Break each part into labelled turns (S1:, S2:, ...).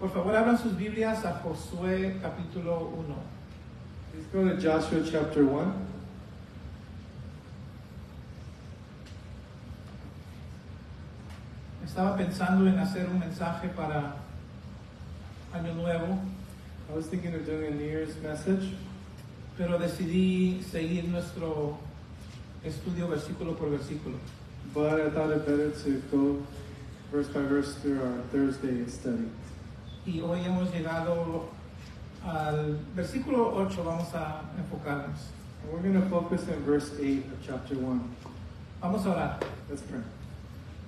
S1: Por favor, abran sus Biblias a Josué capítulo 1.
S2: Please go to Joshua chapter 1.
S1: Estaba pensando en hacer un mensaje para Año Nuevo,
S2: I was thinking of doing a New Year's message,
S1: pero decidí seguir nuestro estudio versículo por versículo.
S2: but I thought it better to go verse by verse through our Thursday study.
S1: Y hoy hemos llegado al versículo 8, vamos a enfocarnos.
S2: And we're going to focus on verse 8 of chapter 1.
S1: Vamos a orar.
S2: Let's pray.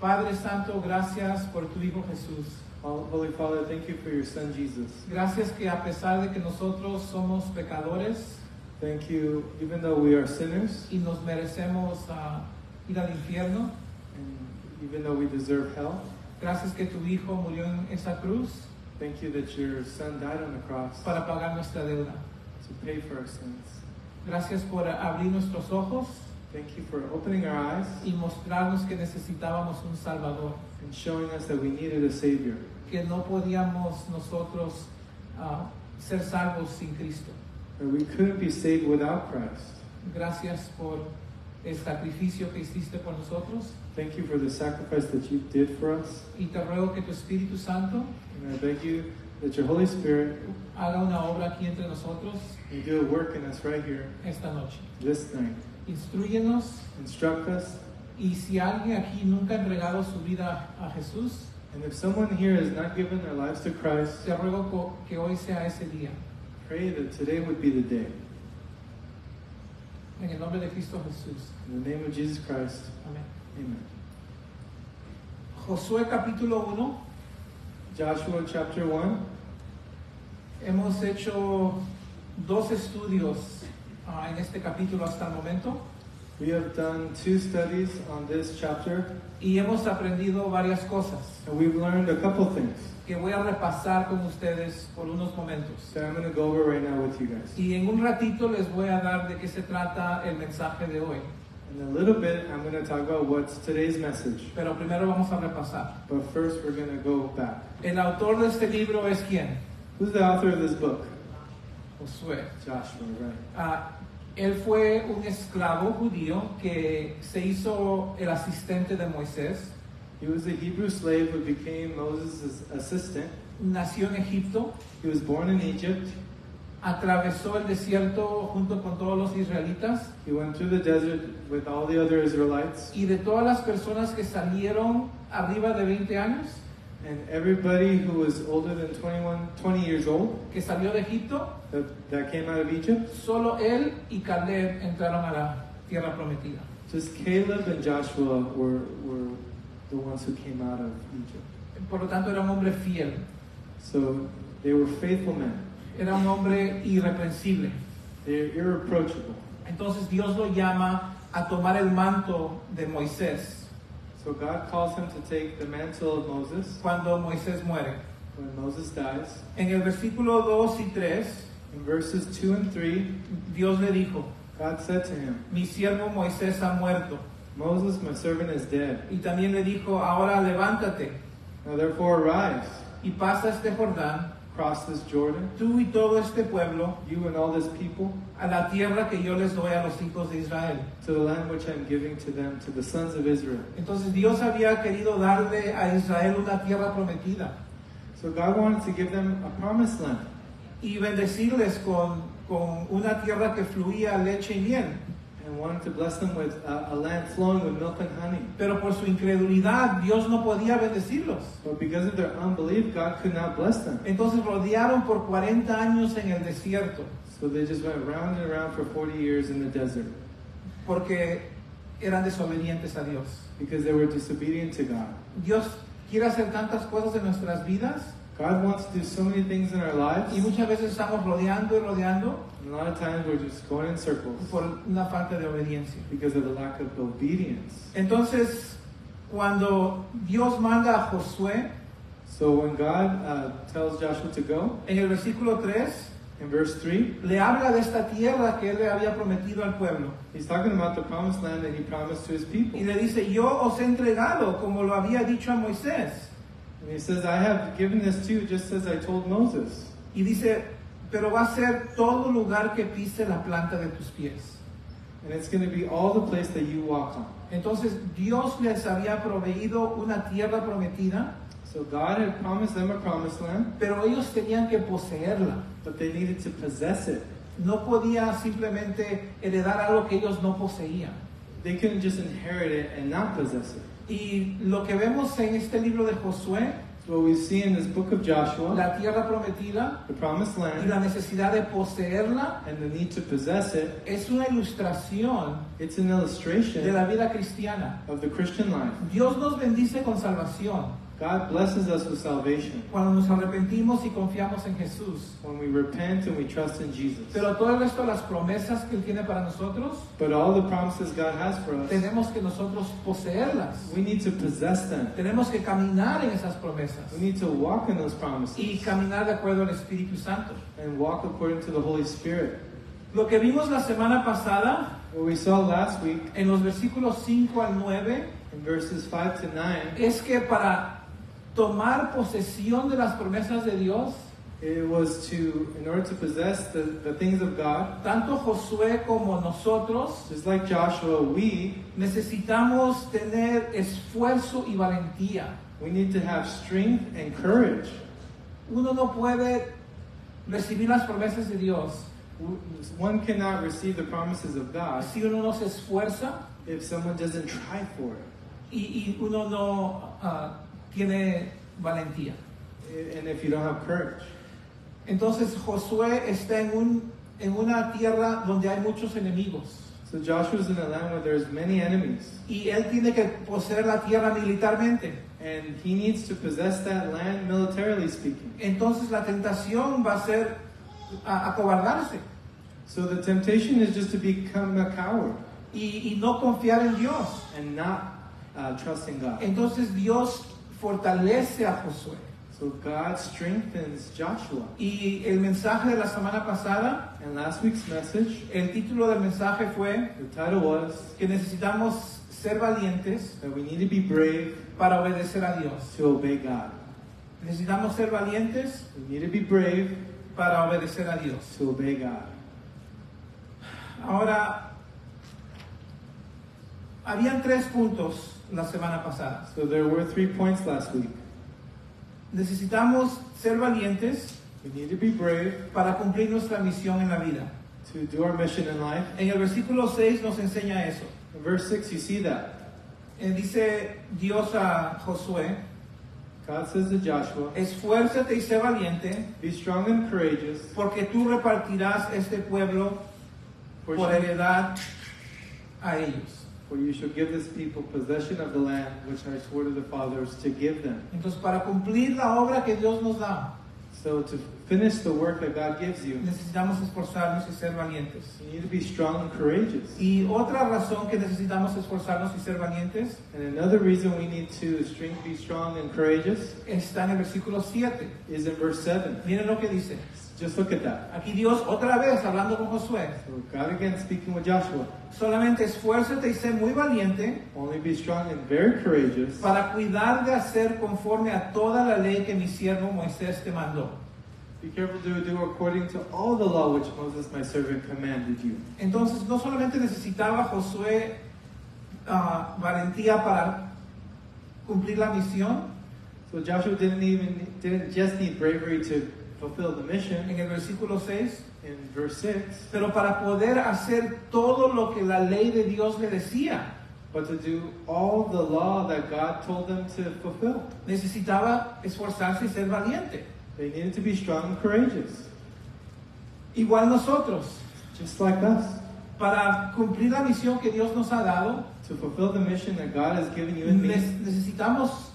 S1: Padre Santo, gracias por tu Hijo Jesús.
S2: Holy Father, thank you for your Son Jesus.
S1: Gracias que a pesar de que nosotros somos pecadores
S2: Thank you, even though we are sinners,
S1: y nos merecemos ir al infierno,
S2: and even though we deserve hell,
S1: gracias que tu Hijo murió en esa cruz
S2: thank you that your Son died on the cross
S1: para pagar nuestra deuda.
S2: to pay for our sins.
S1: Gracias por abrir nuestros ojos
S2: Thank you for opening our eyes
S1: y mostrarnos que necesitábamos un Salvador,
S2: and showing us that we needed a Savior,
S1: que no podíamos nosotros ser salvos sin Cristo.
S2: that we couldn't be saved without Christ.
S1: Gracias por el sacrificio que hiciste por nosotros
S2: Thank you for the sacrifice that you did for us.
S1: y te ruego que tu Espíritu Santo
S2: And I beg you that your Holy Spirit
S1: haga una obra aquí entre nosotros
S2: will do a work in us right here,
S1: esta noche.
S2: this night.
S1: Instrúyenos,
S2: Instruct us.
S1: y si alguien aquí nunca ha entregado su vida a Jesús,
S2: And if someone here has not given their lives to Christ,
S1: te ruego que hoy sea ese día.
S2: pray that today would be the day.
S1: En el nombre de Cristo Jesús.
S2: In the name of Jesus Christ,
S1: Amén.
S2: amen.
S1: Josué capítulo 1.
S2: Joshua chapter 1.
S1: Hemos hecho 2 estudios en este capítulo hasta el momento
S2: We have done 2 studies on this chapter,
S1: y hemos aprendido varias cosas
S2: and we've learned a couple things
S1: que voy a repasar con ustedes por unos momentos.
S2: that I'm going to go over right now with you guys.
S1: Y en un ratito les voy a dar de qué se trata el mensaje de hoy.
S2: In a little bit, I'm going to talk about what's today's message.
S1: Pero primero vamos a repasar.
S2: But first, we're going to go back.
S1: El autor de este libro es ¿quién?
S2: Who's the author of this book?
S1: Josué.
S2: Joshua, right?
S1: Él fue un esclavo judío que se hizo el asistente de Moisés.
S2: He was a Hebrew slave who became Moses' assistant.
S1: Nació en Egipto,
S2: He was born in Egypt.
S1: atravesó el desierto junto con todos los israelitas,
S2: He went through the desert with all the other Israelites.
S1: y de todas las personas que salieron arriba de 20 años,
S2: And everybody who was older than 20 years old
S1: que salió de Egipto,
S2: that came out of Egypt,
S1: solo él y Caleb entraron a la tierra prometida.
S2: just Caleb and Joshua were the ones who came out of Egypt.
S1: Por lo tanto, era un hombre fiel,
S2: So they were faithful men.
S1: era un hombre irreprensible.
S2: They're irreproachable.
S1: Entonces Dios lo llama a tomar el manto de Moisés
S2: So God calls him to take the mantle of Moses
S1: cuando Moisés muere.
S2: when Moses dies.
S1: En el versículo 2 y 3,
S2: In verses 2 and 3,
S1: Dios le dijo:
S2: God said to him,
S1: mi siervo Moisés ha muerto.
S2: Moses, my servant, is dead.
S1: Y también le dijo: ahora levántate
S2: Now therefore arise,
S1: y pasa este Jordán,
S2: cross this Jordan,
S1: tú y todo este pueblo,
S2: you and all this people,
S1: a la tierra que yo les doy a los hijos de Israel.
S2: to the land which I'm giving to them, to the sons of Israel.
S1: Entonces Dios había querido darle a Israel una tierra prometida
S2: So God wanted to give them a promised land
S1: y bendecirles con una tierra que fluía leche y miel.
S2: and wanted to bless them with a land flowing with milk and honey.
S1: Pero por su incredulidad Dios no podía bendecirlos.
S2: But because of their unbelief, God could not bless them.
S1: Entonces rodearon por 40 años en el desierto
S2: So they just went round and around for 40 years in the desert
S1: porque eran desobedientes a Dios.
S2: because they were disobedient to God.
S1: Dios quiere hacer tantas cosas en nuestras vidas
S2: God wants to do so many things in our lives,
S1: y muchas veces estamos rodeando y rodeando
S2: and a lot of times we're just going in circles
S1: por una falta de obediencia.
S2: because of the lack of obedience.
S1: Entonces, cuando Dios manda a Josué,
S2: So when God tells Joshua to go,
S1: en el versículo 3,
S2: in verse 3,
S1: le habla de esta tierra que él le había prometido al pueblo.
S2: he's talking about the promised land that he promised to his people.
S1: Y le dice: yo os he entregado como lo había dicho a Moisés.
S2: And he says, I have given this to you just as I told Moses.
S1: Y dice, pero va a ser todo lugar que pise la planta de tus pies.
S2: And it's going to be all the place that you walk on.
S1: Entonces Dios les había proveído una tierra prometida,
S2: So God had promised them a promised land,
S1: pero ellos tenían que poseerla.
S2: but they needed to possess it.
S1: No podía simplemente heredar algo que ellos no poseían.
S2: They couldn't just inherit it and not possess it.
S1: Y lo que vemos en este libro de Josué,
S2: So what we see in this book of Joshua,
S1: la tierra prometida
S2: the promised
S1: y la
S2: land,
S1: necesidad de poseerla,
S2: and the need to possess it,
S1: es una ilustración
S2: it's an
S1: de
S2: illustration
S1: la vida cristiana.
S2: of the Christian life.
S1: Dios nos bendice con salvación
S2: God blesses us with salvation
S1: cuando nos arrepentimos y confiamos en Jesús.
S2: when we repent and we trust in Jesus.
S1: Pero todo el resto de las promesas que Él tiene para nosotros,
S2: But all the promises God has for us,
S1: tenemos que nosotros poseerlas.
S2: we need to possess them.
S1: Tenemos que caminar en esas promesas
S2: We need to walk in those
S1: y
S2: promises
S1: caminar de acuerdo al Espíritu Santo.
S2: and walk according to the Holy Spirit.
S1: Lo que vimos la semana pasada,
S2: What we saw last week
S1: en los versículos 5 al 9,
S2: in verses 5 to 9,
S1: es que para tomar posesión de las promesas de Dios,
S2: it was in order to possess the things of God,
S1: tanto Josué como nosotros
S2: just like Joshua, we
S1: necesitamos tener esfuerzo y valentía.
S2: need to have strength and courage.
S1: Uno no puede recibir las promesas de Dios
S2: One cannot receive the promises of God
S1: si uno no se esfuerza
S2: if someone doesn't try for it,
S1: y uno no tiene valentía.
S2: and if you don't have courage.
S1: Entonces Josué está en una tierra donde hay muchos enemigos
S2: So Joshua's in a land where there's many enemies,
S1: y él tiene que poseer la tierra militarmente.
S2: and he needs to possess that land militarily speaking.
S1: Entonces la tentación va a ser acobardarse
S2: So the temptation is just to become a coward
S1: y no confiar en Dios.
S2: and not trust in God.
S1: Entonces Dios fortalece a Josué.
S2: So God strengthens Joshua.
S1: Y el mensaje de la semana pasada,
S2: And last week's message,
S1: el título del mensaje fue
S2: the title was
S1: que necesitamos ser valientes
S2: that we need to be brave
S1: para obedecer a Dios.
S2: to obey God.
S1: Necesitamos ser valientes
S2: We need to be brave
S1: para obedecer a Dios.
S2: to obey God.
S1: Ahora, habían 3 puntos la semana pasada.
S2: So there were 3 points last week.
S1: Necesitamos ser valientes
S2: We need to be brave
S1: para cumplir nuestra misión en la vida.
S2: to do our mission in life.
S1: En el versículo 6 nos enseña eso.
S2: In verse 6, you see that.
S1: Dice Dios a Josué,
S2: God says to Joshua,
S1: esfuérzate y sé valiente,
S2: be strong and courageous,
S1: porque tú repartirás este pueblo por heredad a ellos.
S2: for you shall give this people possession of the land which I swore to the fathers to give them.
S1: Entonces, para cumplir la obra que Dios nos da,
S2: So to finish the work that God gives you,
S1: necesitamos esforzarnos y ser valientes.
S2: you need to be strong and courageous.
S1: Y otra razón que necesitamos esforzarnos y ser valientes
S2: And another reason we need to be strong and courageous
S1: está en el versículo 7.
S2: is in verse 7.
S1: Miren lo que dice.
S2: Just look at that.
S1: Aquí Dios otra vez hablando con Josué.
S2: So God again speaking with Joshua.
S1: Solamente esfuérzate y sé muy valiente
S2: Only be strong and very courageous
S1: para cuidar de hacer conforme a toda la ley que mi siervo Moisés te mandó.
S2: Be careful to do according to all the law which Moses my servant commanded you.
S1: Entonces no solamente necesitaba Josué valentía para cumplir la misión.
S2: So Joshua didn't just need bravery to fulfill the mission
S1: En el versículo 6,
S2: in verse 6,
S1: pero para poder hacer todo lo que la ley de Dios le decía,
S2: but to do all the law that God told them to fulfill.
S1: necesitaba esforzarse y ser valiente.
S2: They needed to be strong and courageous,
S1: Igual nosotros,
S2: just like us.
S1: para cumplir la misión que Dios nos ha dado,
S2: To fulfill the mission that God has given you and me,
S1: necesitamos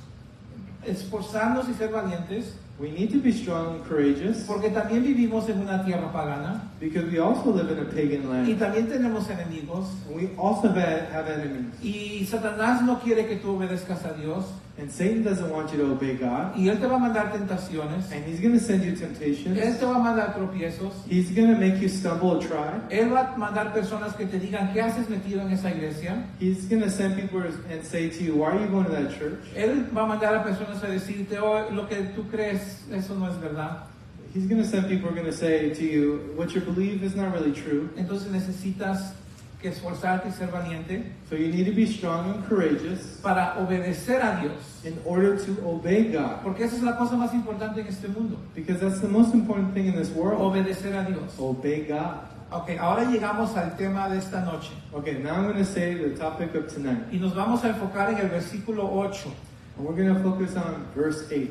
S1: esforzarnos y ser valientes,
S2: we need to be strong and courageous
S1: porque también vivimos en una tierra pagana
S2: because we also live in a pagan
S1: y
S2: land.
S1: también tenemos enemigos.
S2: And we also have enemies.
S1: Y Satanás no quiere que tú obedezcas a Dios,
S2: And Satan doesn't want you to obey God.
S1: Y él te va a mandar tentaciones.
S2: And he's going to send you temptations.
S1: Él te va a mandar tropiezos.
S2: He's going to make you stumble or try.
S1: Él va a mandar personas que te digan, ¿qué haces metido en esa iglesia?
S2: He's going to send people and say to you, why are you going to that church?
S1: Él va a mandar a personas a decirte, oh, lo que tú crees, eso no es verdad.
S2: He's going to send people who are going to say to you, what you believe is not really true.
S1: Entonces necesitas que esforzarte y ser valiente
S2: So you need to be strong and courageous
S1: para obedecer a Dios.
S2: in order to obey God.
S1: Porque esa es la cosa más importante en este mundo.
S2: Because that's the most important thing in this world.
S1: Obedecer a Dios.
S2: Obey God.
S1: Ok, ahora llegamos al tema de esta noche.
S2: Okay, now I'm going to say the topic of tonight.
S1: Y nos vamos a enfocar en el versículo 8.
S2: And we're going to focus on verse 8.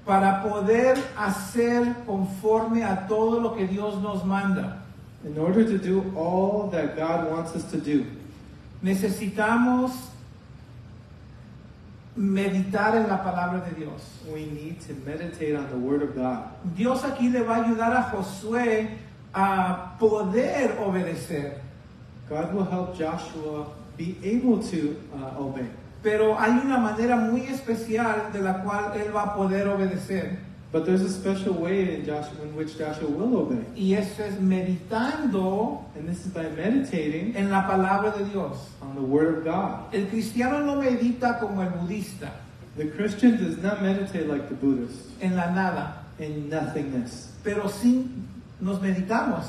S1: Para poder hacer conforme a todo lo que Dios nos manda,
S2: In order to do all that God wants us to do,
S1: necesitamos meditar en la palabra de Dios.
S2: we need to meditate on the Word of God.
S1: Dios aquí le va a ayudar a Josué a poder obedecer.
S2: God will help Joshua be able to obey.
S1: Pero hay una manera muy especial de la cual él va a poder obedecer.
S2: But there's a special way in which Joshua will obey.
S1: Y eso es meditando
S2: And this is by meditating
S1: en la palabra de Dios.
S2: on the Word of God.
S1: El cristiano no medita como el budista,
S2: The Christian does not meditate like the Buddhist,
S1: en la nada.
S2: in nothingness.
S1: Pero sí nos meditamos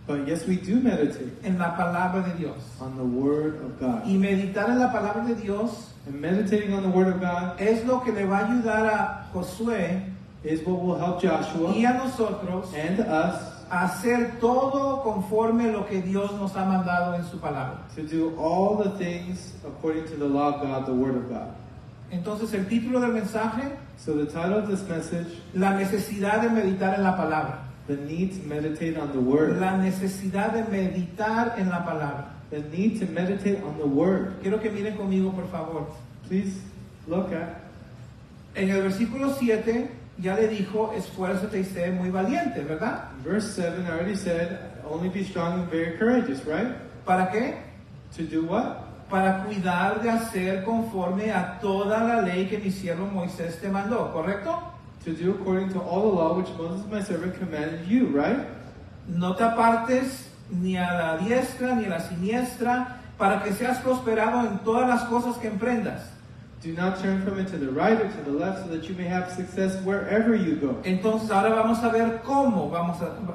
S2: But yes, we do meditate
S1: en la palabra de Dios.
S2: on the Word of God.
S1: Y meditar en la palabra de Dios
S2: And meditating on the Word of God
S1: es lo que le va a ayudar a Josué
S2: is what will help Joshua
S1: y a nosotros
S2: and us
S1: a hacer todo conforme lo que Dios nos ha mandado en su palabra.
S2: to do all the things according to the law of God, the Word of God.
S1: Entonces el título del mensaje,
S2: So the title of this message,
S1: la necesidad de meditar en la palabra.
S2: the need to meditate on the Word.
S1: La necesidad de meditar en la palabra.
S2: The need to meditate on the Word.
S1: Quiero que miren conmigo, por favor.
S2: Please look at.
S1: En el versículo 7 ya le dijo, esfuérzate y sé muy valiente, ¿verdad?
S2: Verse 7 I already said, only be strong and very courageous, right?
S1: ¿Para qué?
S2: To do what?
S1: Para cuidar de hacer conforme a toda la ley que mi siervo Moisés te mandó, ¿correcto?
S2: To do according to all the law which Moses my servant commanded you, right?
S1: No te apartes ni a la diestra ni a la siniestra, para que seas prosperado en todas las cosas que emprendas.
S2: Do not turn from it to the right or to the left, so that you may have success wherever you go.
S1: Entonces ahora vamos a ver cómo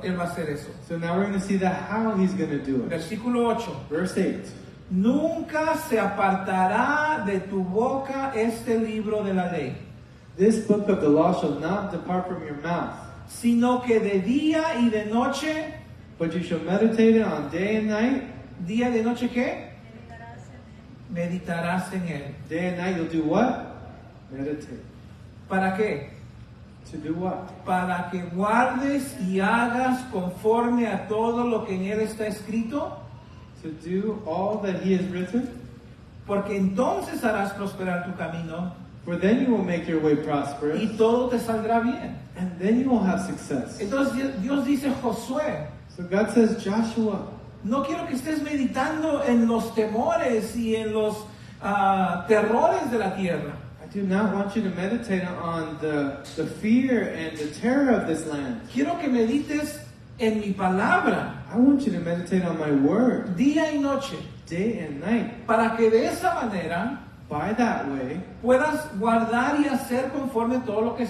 S1: él va a hacer eso.
S2: So now we're going to see how he's going to do it.
S1: Versículo 8.
S2: Verse 8.
S1: Nunca se apartará de tu boca este libro de la ley,
S2: This book of the law shall not depart from your mouth,
S1: sino que de día y de noche,
S2: but you shall meditate it on day and night.
S1: día y de noche, ¿qué? Meditarás en él.
S2: Day and night you'll do what? Meditate.
S1: ¿Para qué?
S2: To do what?
S1: Para que guardes y hagas conforme a todo lo que en él está escrito,
S2: To do all that he has written,
S1: porque entonces harás prosperar tu camino
S2: for then you will make your way
S1: y
S2: prosperous,
S1: todo te saldrá bien.
S2: and then you will have success.
S1: Entonces Dios dice, Josué,
S2: So God says, Joshua,
S1: no quiero que estés meditando en los temores y en los terrores de la tierra.
S2: I do not want you to meditate on the fear and the terror of this land.
S1: Quiero que medites en mi palabra,
S2: I want you to meditate on my word,
S1: día y noche,
S2: day and night.
S1: para que de esa manera
S2: By that way,
S1: puedas guardar y hacer conforme todo lo que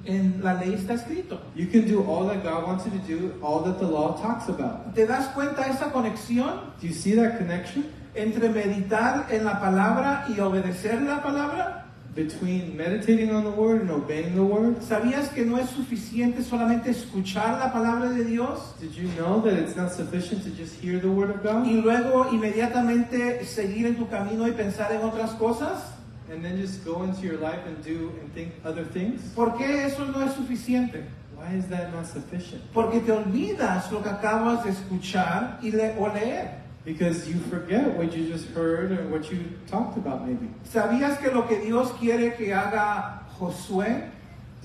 S1: en la ley está escrito.
S2: you can do all that God wants you to do, all that the law talks about.
S1: ¿Te das cuenta esa conexión
S2: Do you see that connection
S1: entre meditar en la palabra y obedecer la palabra?
S2: between meditating on the word and obeying the word?
S1: ¿Sabías que no es suficiente solamente escuchar la palabra de Dios
S2: Did you know that it's not sufficient to just hear the word of God
S1: y luego inmediatamente seguir en tu camino y pensar en otras cosas?
S2: and then just go into your life and do and think other things?
S1: ¿Por qué eso no es suficiente?
S2: Why is that not sufficient?
S1: Porque te olvidas lo que acabas de escuchar o leer.
S2: Because you forget what you just heard or what you talked about maybe.
S1: ¿Sabías que lo que Dios quiere que haga Josué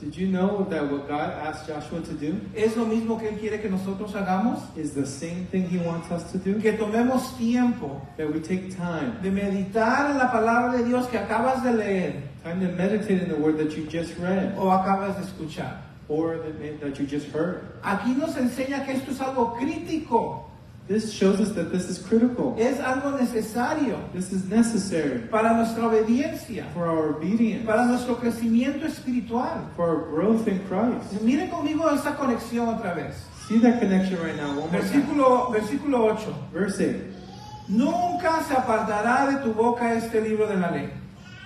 S2: Did you know that what God asked Joshua to do
S1: es lo mismo que Él quiere que nosotros hagamos?
S2: is the same thing He wants us to do?
S1: Que tomemos tiempo
S2: That we take time
S1: de meditar en la palabra de Dios que acabas de leer
S2: to meditate in the word that you just read
S1: o acabas de escuchar.
S2: or that you just heard.
S1: Aquí nos enseña que esto es algo crítico,
S2: This shows us that this is critical.
S1: es algo necesario
S2: This is necessary
S1: para nuestra obediencia,
S2: for our obedience,
S1: para nuestro crecimiento espiritual.
S2: for our growth in Christ.
S1: Miren conmigo esta conexión otra vez.
S2: See that connection right now. One more time.
S1: Versículo 8.
S2: Verse 8.
S1: Nunca se apartará de tu boca este libro de la ley.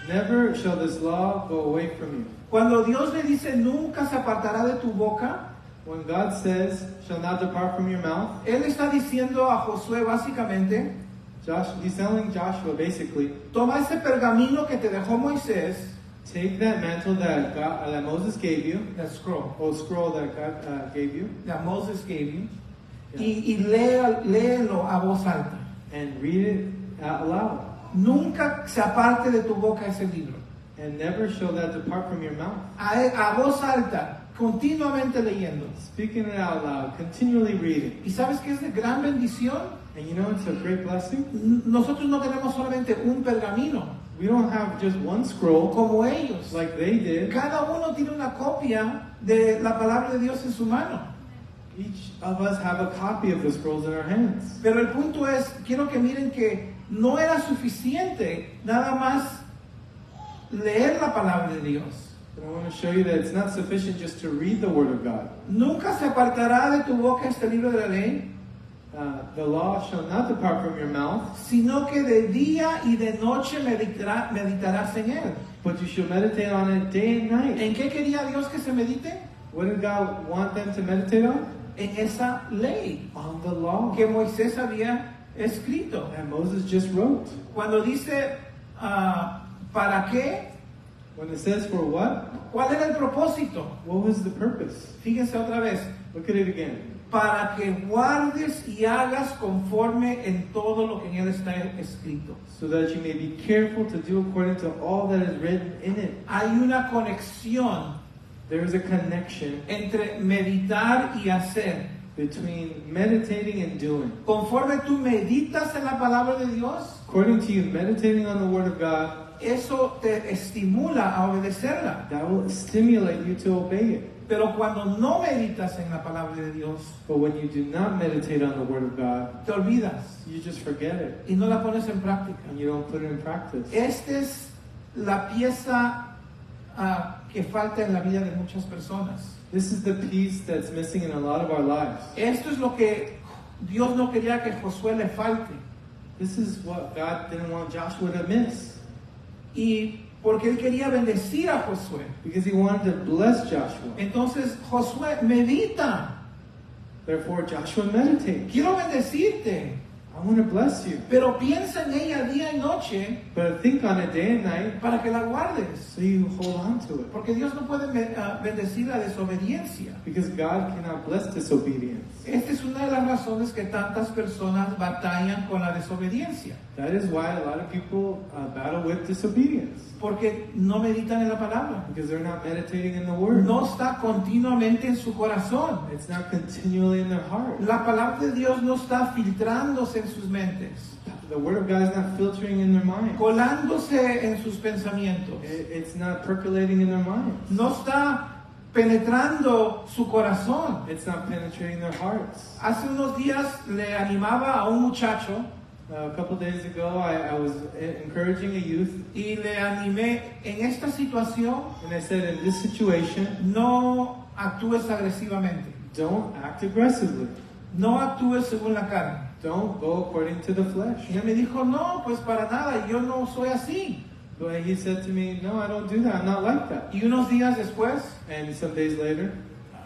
S2: Never shall this law go away from you.
S1: Cuando Dios le dice nunca se apartará de tu boca,
S2: When God says, shall not depart from your mouth,
S1: Él está diciendo a Josué básicamente,
S2: He's telling Joshua basically,
S1: toma ese pergamino que te dejó Moisés,
S2: take that mantle that Moses gave you,
S1: the scroll
S2: or scroll that God gave you,
S1: that Moses gave you,
S2: Yeah.
S1: y léelo a voz alta.
S2: and read it out loud.
S1: Nunca se aparte de tu boca ese libro.
S2: And never shall that depart from your mouth.
S1: A voz alta, continuamente leyendo.
S2: Speaking it out loud, continually reading.
S1: ¿Y sabes qué es de gran bendición?
S2: And you know it's a great blessing?
S1: Nosotros no tenemos solamente un pergamino,
S2: We don't have just one scroll
S1: como ellos.
S2: like they did.
S1: Cada uno tiene una copia de la palabra de Dios en su mano.
S2: Each of us have a copy of the scrolls in our hands.
S1: Pero el punto es, quiero que miren que no era suficiente nada más leer la palabra de Dios.
S2: But I want to show you that it's not sufficient just to read the Word of God.
S1: Nunca se apartará de tu boca este libro de la ley,
S2: The law shall not depart from your mouth,
S1: sino que de día y de noche meditarás en él.
S2: but you shall meditate on it day and night.
S1: ¿En qué quería Dios que se medite?
S2: What did God want them to meditate on?
S1: En esa ley
S2: On the law
S1: que Moisés había escrito.
S2: that Moses just wrote.
S1: Cuando dice, ¿para qué?
S2: When it says for what,
S1: ¿Cuál era el propósito?
S2: what was the purpose?
S1: Fíjense otra vez.
S2: Look at it again.
S1: Para que guardes y hagas conforme en todo lo que en él está escrito.
S2: So that you may be careful to do according to all that is written in it.
S1: Hay una conexión
S2: There is a connection
S1: entre meditar y hacer.
S2: between meditating and doing.
S1: Conforme tú meditas en la palabra de Dios,
S2: According to you, meditating on the Word of God,
S1: eso te estimula a obedecerla.
S2: that will stimulate you to obey it.
S1: Pero cuando no meditas en la palabra de Dios,
S2: But when you do not meditate on the Word of God,
S1: te olvidas
S2: you just forget it
S1: y no la pones en práctica.
S2: and you don't put it in practice.
S1: Esta es la pieza que falta en la vida de muchas personas.
S2: This is the piece that's missing in a lot of our lives.
S1: Esto es lo que Dios no quería que Josué le falte.
S2: This is what God didn't want Joshua to miss.
S1: Y porque él quería bendecir a Josué.
S2: Because he wanted to bless Joshua.
S1: Entonces, Josué, medita.
S2: Therefore, Joshua meditated.
S1: Quiero bendecirte.
S2: I want to bless you.
S1: Pero piensa en ella día y noche
S2: But think on it day and night
S1: para que la guardes.
S2: so you hold on to it.
S1: Porque Dios no puede bendecir la desobediencia.
S2: Because God cannot bless disobedience.
S1: Esta es una de las razones que tantas personas batallan con la desobediencia.
S2: That is why a lot of people battle with disobedience.
S1: Porque no meditan en la palabra.
S2: Because they're not meditating in the Word.
S1: No está continuamente en su corazón.
S2: It's not continually in their heart.
S1: La palabra de Dios no está filtrándose en sus mentes,
S2: The Word of God is not filtering in their mind.
S1: colándose en sus pensamientos.
S2: It's not percolating in their minds.
S1: No está penetrando su corazón.
S2: It's not penetrating their hearts.
S1: Hace unos días le animaba a un muchacho
S2: A couple days ago, I was encouraging a youth,
S1: y le animé en esta situación.
S2: and I said, in this situation,
S1: No actúes agresivamente.
S2: don't act aggressively.
S1: No actúes según la carne.
S2: Don't go according to the flesh.
S1: Y él me dijo, no, pues para nada, yo no soy así.
S2: But he said to me, no, I don't do that. I'm not like that.
S1: Y unos días después,
S2: And some days later,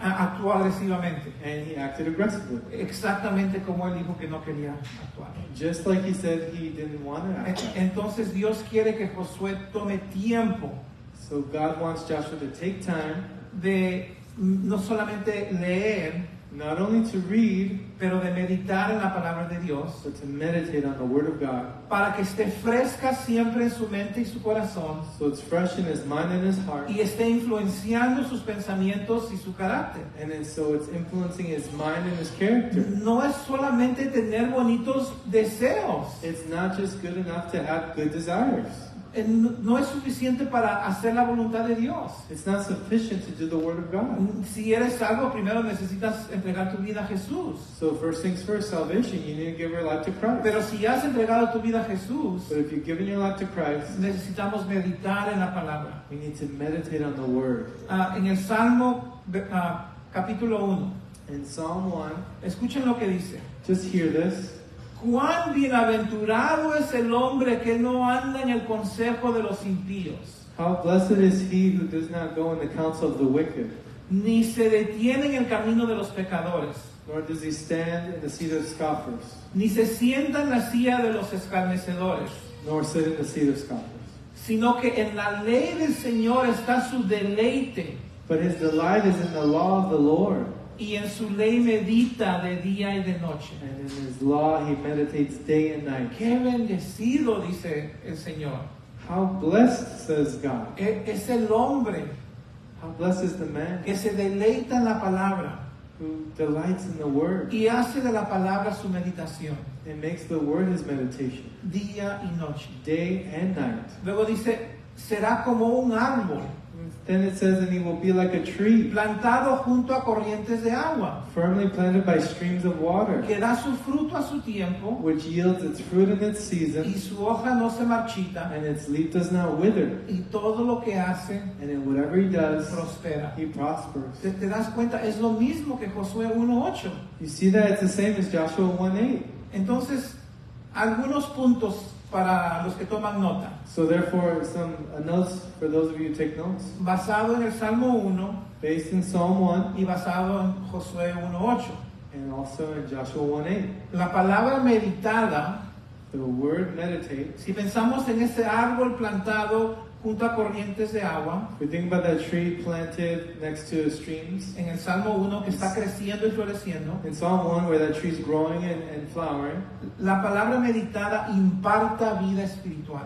S1: actuó agresivamente.
S2: and he acted aggressively.
S1: Exactamente como él dijo que no quería actuar.
S2: Just like he said he didn't want to act.
S1: Entonces Dios quiere que Josué tome tiempo
S2: So God wants Joshua to take time
S1: de no solamente leer
S2: Not only to read,
S1: pero de meditar en la palabra de Dios,
S2: but to meditate on the Word of God.
S1: para que esté fresca siempre en su mente y su corazón,
S2: So it's fresh in his mind and his heart.
S1: y esté influenciando sus pensamientos y su carácter.
S2: So it's influencing his mind and his character.
S1: No es solamente tener bonitos deseos.
S2: It's not just good enough to have good desires.
S1: No es suficiente para hacer la voluntad de Dios.
S2: It's not sufficient to do the Word of God.
S1: Si eres salvo, primero necesitas entregar tu vida a Jesús.
S2: So first things first, salvation, you need to give your life to Christ.
S1: Pero si has entregado tu vida a Jesús,
S2: But if you've given your life to Christ,
S1: necesitamos meditar en la palabra.
S2: we need to meditate on the Word.
S1: En el Salmo capítulo 1,
S2: In Psalm 1,
S1: escuchen lo que dice.
S2: just hear this.
S1: Cuán bienaventurado es el hombre que no anda en el consejo de los impíos,
S2: How blessed is he who does not go in the counsel of the wicked,
S1: ni se detiene en el camino de los pecadores,
S2: nor does he stand in the seat of scoffers,
S1: ni se sienta en la silla de los escarnecedores,
S2: nor sit in the seat of scoffers.
S1: sino que en la ley del Señor está su deleite,
S2: But his delight is in the law of the Lord,
S1: y en su ley medita de día y de noche.
S2: and in his law he meditates day and night.
S1: Qué bendecido, dice el Señor.
S2: How blessed, says God.
S1: Es el hombre
S2: How blessed is the man
S1: que se deleita en la palabra
S2: who delights in the Word
S1: y hace de la palabra su meditación,
S2: and makes the Word his meditation,
S1: día y noche.
S2: day and night.
S1: Luego dice, será como un árbol
S2: Then it says, and he will be like a tree,
S1: plantado junto a corrientes de agua,
S2: firmly planted by streams of water,
S1: que da su fruto a su tiempo
S2: which yields its fruit in its
S1: y
S2: season,
S1: su hoja no se marchita,
S2: and its leaf does not wither.
S1: y todo lo que hace
S2: And in whatever he does,
S1: prospera.
S2: he prospers.
S1: ¿Te das cuenta? Es lo mismo que Josué 1:8.
S2: You see that it's the same as Joshua 1:8.
S1: Entonces, algunos puntos para los que toman nota.
S2: So therefore, some notes for those of you who take notes.
S1: Basado en el Salmo 1
S2: Based in Psalm 1
S1: y basado en Josué 1:8.
S2: and also in Joshua 1:8.
S1: La palabra meditada,
S2: The word meditate,
S1: si pensamos en ese árbol plantado junto a corrientes de agua,
S2: we think about that tree planted next to streams.
S1: en el Salmo 1 que está creciendo y floreciendo,
S2: In Psalm 1, where that tree's growing and flowering,
S1: la palabra meditada imparta vida espiritual.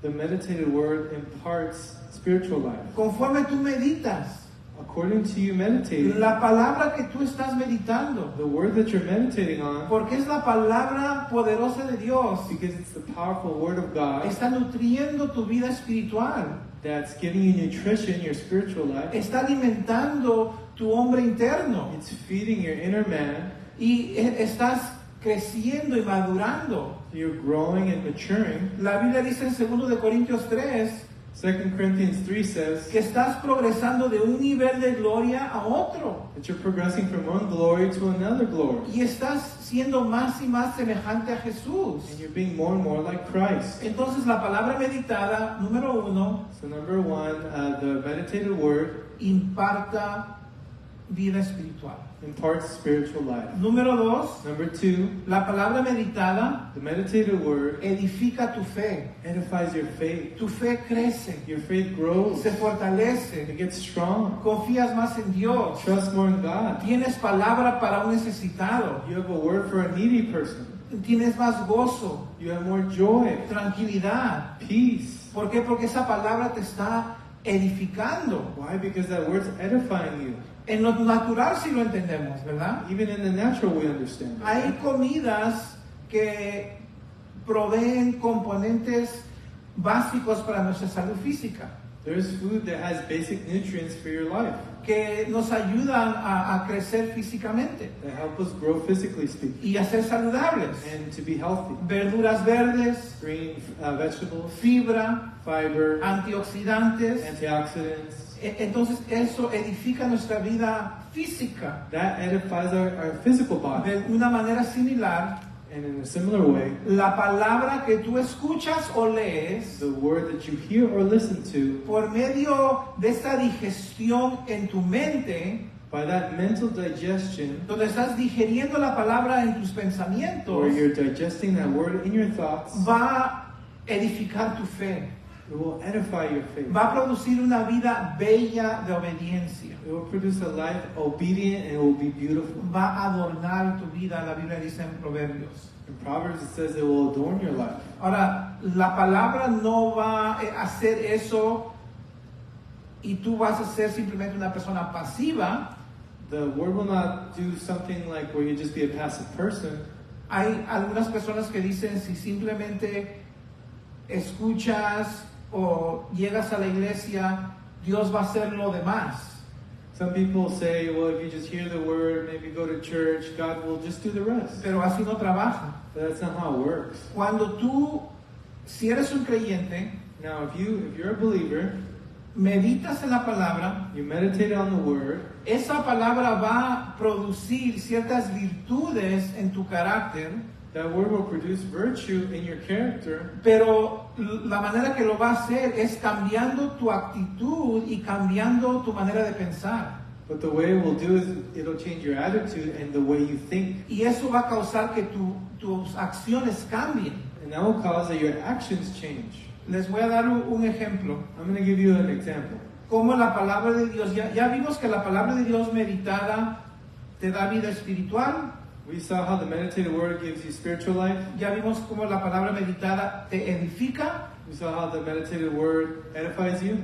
S2: the meditated word imparts spiritual life.
S1: Conforme tú meditas,
S2: According to you meditating,
S1: la palabra que tú estás meditando,
S2: the word that you're meditating on,
S1: porque es la palabra poderosa de Dios,
S2: because it's the powerful word of God
S1: está nutriendo tu vida espiritual,
S2: that's giving you nutrition, your spiritual life.
S1: está alimentando tu hombre interno
S2: It's feeding your inner man.
S1: y estás creciendo y madurando.
S2: You're growing and maturing.
S1: La Biblia dice en 2 de Corintios 3
S2: 2 Corinthians 3 says
S1: que estás progresando de un nivel de gloria a otro
S2: that you're progressing from one glory to another glory.
S1: y estás siendo más y más semejante a
S2: And
S1: Jesús.
S2: you're being more and more like Christ.
S1: Entonces la palabra meditada, número 1,
S2: So number one, the meditated word
S1: imparta vida espiritual.
S2: imparts spiritual life.
S1: Número 2,
S2: Number two,
S1: la palabra meditada
S2: the meditated word
S1: edifica tu fe.
S2: edifies your faith.
S1: Tu fe crece,
S2: Your faith grows.
S1: se
S2: It
S1: fortalece,
S2: gets strong.
S1: confías más en Dios,
S2: Trust more in God.
S1: tienes palabra para un necesitado,
S2: You have a word for a needy person.
S1: tienes más gozo,
S2: You have more joy,
S1: tranquilidad.
S2: peace.
S1: ¿Por qué? Porque esa palabra te está edificando.
S2: Why? Because that word's edifying you.
S1: En lo natural sí lo entendemos, ¿verdad?
S2: Even in the natural, we understand.
S1: Hay comidas que proveen componentes básicos para nuestra salud física,
S2: There's food that has basic nutrients for your life
S1: que nos ayudan a crecer físicamente
S2: that help us grow physically speaking
S1: y a ser saludables.
S2: and to be healthy.
S1: Verduras verdes,
S2: Green vegetables,
S1: fibra,
S2: fiber,
S1: antioxidantes.
S2: antioxidants.
S1: Entonces eso edifica nuestra vida física.
S2: That edifies our physical body.
S1: De una manera similar,
S2: And in a similar way,
S1: la palabra que tú escuchas o lees,
S2: the word that you hear or listen to,
S1: por medio de esta digestión en tu mente,
S2: by that mental digestion,
S1: donde estás digeriendo la palabra en tus pensamientos,
S2: where you're digesting that word in your thoughts,
S1: va a edificar tu fe.
S2: It will edify your faith.
S1: Va a producir una vida bella de obediencia.
S2: It will produce a life obedient and it will be beautiful.
S1: Va a adornar tu vida, la Biblia dice en Proverbios.
S2: In Proverbs it says it will adorn your life.
S1: Ahora, la palabra no va a hacer eso y tú vas a ser simplemente una persona pasiva.
S2: The word will not do something like where you just be a passive person.
S1: Hay algunas personas que dicen si simplemente escuchas o llegas a la iglesia, Dios va a hacer lo demás.
S2: Some people say, well, if you just hear the word, maybe go to church, God will just do the rest.
S1: Pero así no trabaja.
S2: But that's not how it works.
S1: Cuando tú, si eres un creyente,
S2: Now, if you're a believer,
S1: meditas en la palabra,
S2: you meditate on the word,
S1: esa palabra va a producir ciertas virtudes en tu carácter,
S2: that word will produce virtue in your character.
S1: pero la manera que lo va a hacer es cambiando tu actitud y cambiando tu manera de pensar.
S2: But the way it will do is it'll change your attitude and the way you think.
S1: Y eso va a causar que tus acciones cambien.
S2: And that will cause that your actions change.
S1: Les voy a dar un ejemplo.
S2: I'm going to give you an example.
S1: Como la palabra de Dios, ya vimos que la palabra de Dios meditada te da vida espiritual.
S2: We saw how the meditated word gives you spiritual life.
S1: Ya vimos cómo la palabra meditada te edifica.
S2: We saw how the meditated word edifies you.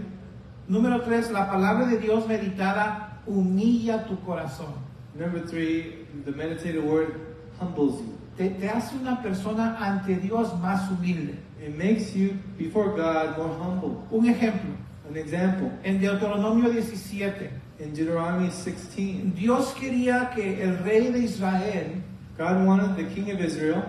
S1: Número 3, la palabra de Dios meditada humilla tu corazón.
S2: Number 3, the meditated word humbles you.
S1: Te hace una persona ante Dios más humilde.
S2: It makes you, before God, more humble.
S1: Un ejemplo,
S2: An example,
S1: en Deuteronomio 17,
S2: in Deuteronomy 16,
S1: Dios quería que el rey de Israel
S2: God wanted the king of Israel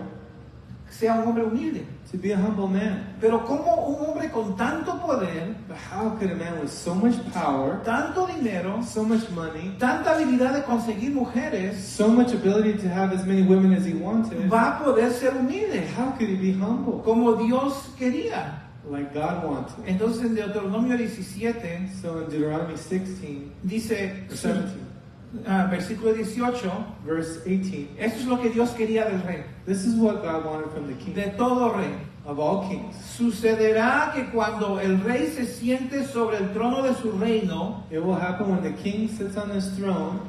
S1: sea un hombre humilde.
S2: to be a humble man.
S1: Pero como un hombre con tanto poder,
S2: But how could a man with so much power,
S1: tanto dinero,
S2: so much money,
S1: tanta habilidad de conseguir mujeres,
S2: so much ability to have as many women as he wanted,
S1: va a poder ser humilde
S2: how could he be humble
S1: como Dios quería?
S2: like God wanted?
S1: Entonces en Deuteronomio 17
S2: So in Deuteronomy 16,
S1: dice,
S2: 17,
S1: versículo 18,
S2: verse 18,
S1: esto es lo que Dios quería del rey,
S2: this is what God wanted from the king,
S1: de todo rey.
S2: of all kings.
S1: Sucederá que cuando el rey se siente sobre el trono de su reino,
S2: It will happen when the king sits on his throne,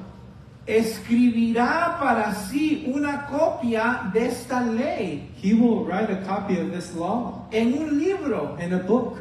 S1: escribirá para sí una copia de esta ley
S2: he will write a copy of this law
S1: en un libro
S2: in a book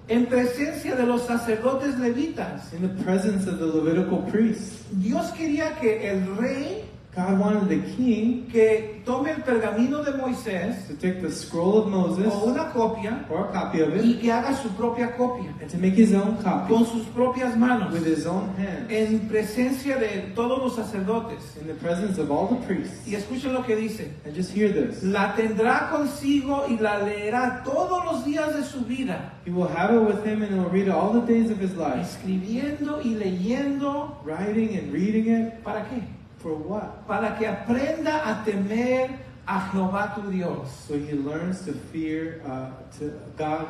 S1: en presencia de los sacerdotes levitas.
S2: in the presence of the Levitical priests.
S1: Dios quería que el rey
S2: God wanted the king
S1: que tome el pergamino de Moisés
S2: to take the scroll of Moses
S1: o una copia
S2: or a copy of
S1: y
S2: it
S1: que haga su propia copia
S2: and to make his own copy
S1: con sus propias manos
S2: with his own hands
S1: en presencia de todos los sacerdotes.
S2: in the presence of all the priests.
S1: Y escuchen lo que dice.
S2: And just hear this.
S1: La tendrá consigo y la leerá todos los días de su vida,
S2: He will have it with him and he will read it all the days of his life,
S1: escribiendo y leyendo.
S2: writing and reading it.
S1: ¿Para qué?
S2: For what?
S1: Para que aprenda a temer a Jehová tu Dios.
S2: So he learns to fear to God,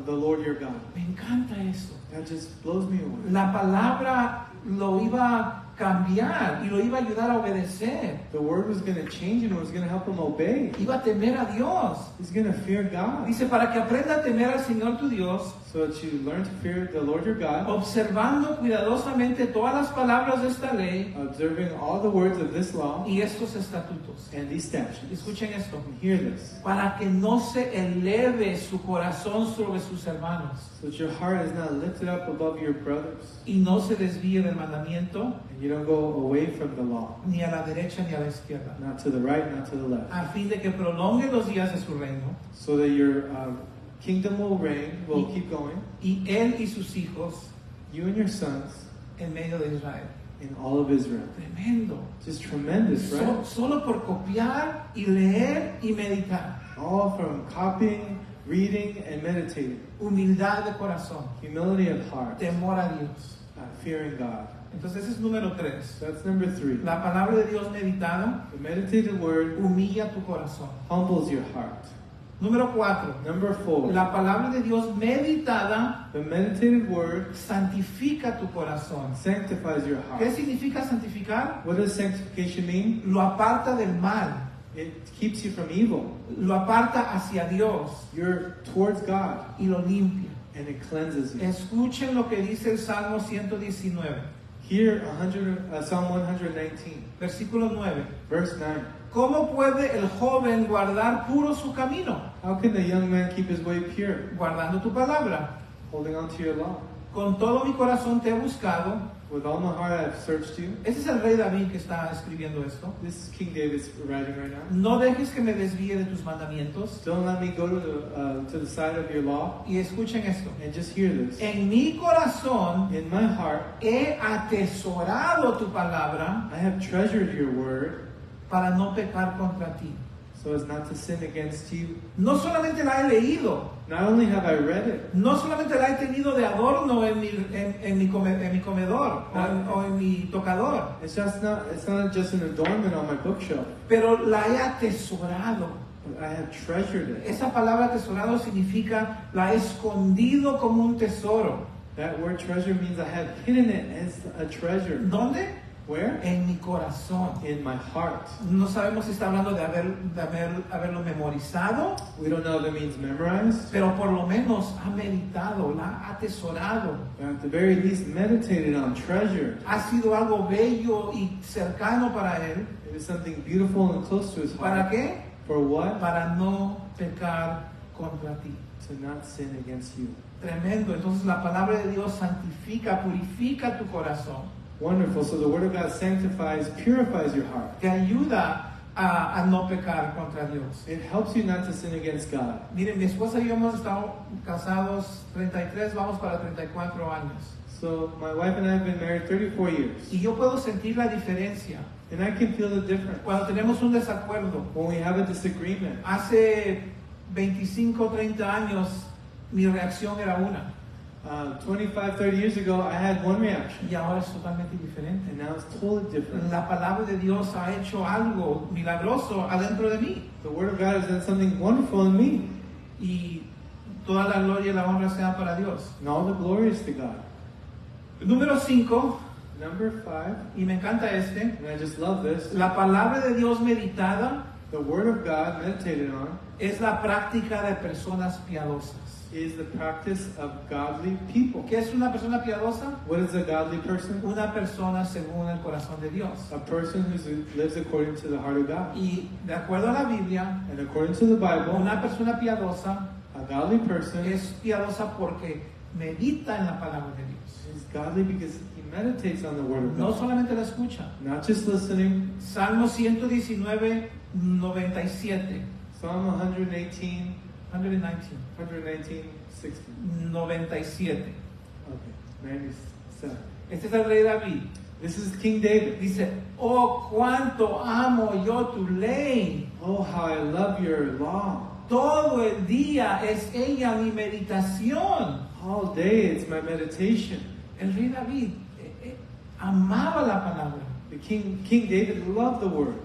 S2: the Lord your God.
S1: Me encanta eso.
S2: That just blows me away.
S1: La palabra lo iba a cambiar y lo iba a ayudar a obedecer.
S2: The word was going to change him. It was going to help him obey.
S1: Iba a temer a Dios.
S2: He's going to fear God.
S1: Dice, para que aprenda a temer al Señor tu Dios,
S2: So that you learn to fear the Lord your God,
S1: observando cuidadosamente todas las palabras de esta ley
S2: observing all the words of this law
S1: y estos estatutos.
S2: and these statutes.
S1: Escuchen esto.
S2: And hear this.
S1: Para que no se eleve su corazón sobre sus hermanos
S2: So that your heart is not lifted up above your brothers,
S1: y no se desvíe del mandamiento
S2: and you don't go away from the law,
S1: ni a la derecha ni a la izquierda,
S2: not to the right, not to the left,
S1: a fin de que prolongue los días de su reino
S2: so that your kingdom will reign, will keep going,
S1: y él y sus hijos
S2: you and your sons
S1: en medio de Israel.
S2: in all of Israel.
S1: Tremendo.
S2: Just tremendous, right?
S1: Solo por copiar y leer y meditar.
S2: All from copying, reading, and meditating.
S1: Humildad de corazón,
S2: Humility of heart,
S1: temor a Dios.
S2: fearing God.
S1: Entonces ese es número 3.
S2: So that's number 3.
S1: La palabra de Dios meditada
S2: The meditated word
S1: humilla tu corazón.
S2: humbles your heart.
S1: Número 4.
S2: Number 4.
S1: La palabra de Dios meditada
S2: The meditated word
S1: santifica tu corazón.
S2: sanctifies your
S1: ¿Qué
S2: heart.
S1: significa santificar?
S2: What does sanctification mean?
S1: Lo aparta del mal,
S2: It keeps you from evil.
S1: lo aparta hacia Dios
S2: You're towards God,
S1: y lo limpia.
S2: and it cleanses you.
S1: Escuchen lo que dice el Salmo 119,
S2: Here, Psalm 119,
S1: versículo 9.
S2: verse 9.
S1: ¿Cómo puede el joven guardar puro su camino?
S2: How can the young man keep his way pure?
S1: Guardando tu palabra.
S2: Holding on to your law.
S1: Con todo mi corazón te he buscado.
S2: With all my heart I have searched you.
S1: Ese es el rey David que está escribiendo esto.
S2: This is King David's writing right now.
S1: No dejes que me desvíe de tus mandamientos.
S2: Don't let me go to the side of your law.
S1: Y escuchen esto.
S2: And just hear this.
S1: En mi corazón
S2: In my heart,
S1: he atesorado tu palabra
S2: I have treasured your word
S1: para no pecar contra ti.
S2: so as not to sin against you.
S1: No solamente la he leído,
S2: Not only have I read it,
S1: no solamente la he tenido de adorno en mi comedor o en mi tocador,
S2: it's not just an adornment on my bookshelf,
S1: pero la he atesorado.
S2: but I have treasured it.
S1: Esa palabra atesorado significa la he escondido como un tesoro.
S2: That word treasure means I have hidden it as a treasure.
S1: ¿Dónde?
S2: Where?
S1: En mi corazón.
S2: In my heart.
S1: No sabemos si está hablando de haberlo memorizado,
S2: We don't know if that means memorized,
S1: pero por lo menos ha meditado, la ha atesorado.
S2: but at the very least meditated on, treasured.
S1: Ha sido algo bello y cercano para él.
S2: It is something beautiful and close to his
S1: ¿Para
S2: heart.
S1: qué?
S2: For what?
S1: Para no pecar contra ti.
S2: To not sin against you.
S1: Tremendo. Entonces la palabra de Dios santifica, purifica tu corazón.
S2: Wonderful. So the word of God sanctifies, purifies your heart.
S1: Te ayuda a no pecar contra Dios.
S2: It helps you not to sin against God.
S1: Miren, mi esposa y yo hemos estado casados 33, vamos para 34 años.
S2: So my wife and I have been married 34 years.
S1: Y yo puedo sentir la diferencia
S2: And I can feel the difference.
S1: cuando tenemos un desacuerdo.
S2: When we have a disagreement,
S1: Hace 25, 30 años mi reacción era una
S2: 25, 30 years ago, I had one reaction.
S1: y ahora es totalmente diferente.
S2: And now it's totally different.
S1: La palabra de Dios ha hecho algo milagroso adentro de mí
S2: The word of God has done something wonderful in me.
S1: y toda la gloria y la honra sea para Dios.
S2: And all the glory is to God.
S1: Número 5,
S2: Number 5,
S1: y me encanta este,
S2: and I just love this.
S1: la palabra de Dios meditada
S2: The word of God meditated on
S1: es la práctica de personas piadosas.
S2: is the practice of godly people.
S1: ¿Qué es una persona piadosa?
S2: What is a godly person?
S1: Una persona según el corazón de Dios.
S2: A person who lives according to the heart of God.
S1: Y de acuerdo a la Biblia,
S2: And according to the Bible,
S1: una persona piadosa
S2: a godly person
S1: es piadosa porque medita en la palabra de Dios.
S2: is godly because he meditates on the word of
S1: No
S2: God.
S1: solamente la escucha.
S2: Not just listening.
S1: Salmo 119, 97.
S2: Psalm 118,
S1: 119,
S2: 119, 60.
S1: 97.
S2: Okay, 97.
S1: Este es el rey David.
S2: This is King David.
S1: Dice, oh, cuánto amo yo tu ley.
S2: Oh, how I love your law.
S1: Todo el día es ella mi meditación.
S2: All day it's my meditation.
S1: El rey David amaba la palabra
S2: The King David loved the word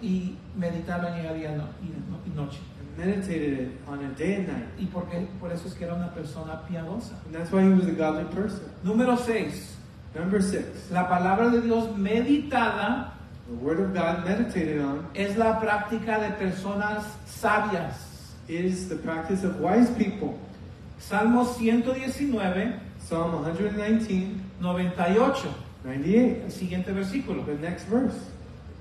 S1: y meditaba en ella día y noche.
S2: and meditated it on a day and night.
S1: Y por eso es que era una persona piadosa.
S2: And that's why he was a godly person.
S1: Número 6.
S2: Number 6,
S1: La palabra de Dios meditada
S2: the word of God meditated on
S1: es la práctica de personas sabias.
S2: is the practice of wise people.
S1: Salmo 119,
S2: Psalm 119,
S1: 98.
S2: 98.
S1: El siguiente versículo.
S2: The next verse.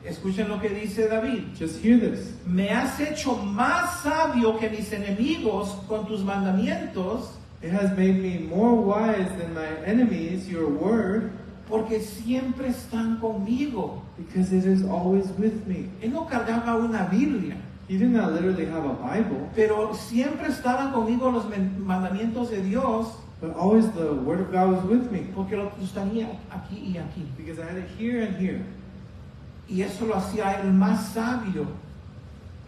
S1: Escuchen lo que dice David.
S2: Just hear this.
S1: Me has hecho más sabio que mis enemigos con tus mandamientos,
S2: It has made me more wise than my enemies, your word,
S1: porque siempre están conmigo.
S2: because it is always with me.
S1: Él no cargaba una Biblia,
S2: He did not literally have a Bible,
S1: pero siempre estaban conmigo los mandamientos de Dios,
S2: but always the word of God was with me,
S1: porque los tenía aquí y aquí.
S2: because I had it here and here.
S1: Y eso lo hacía él más sabio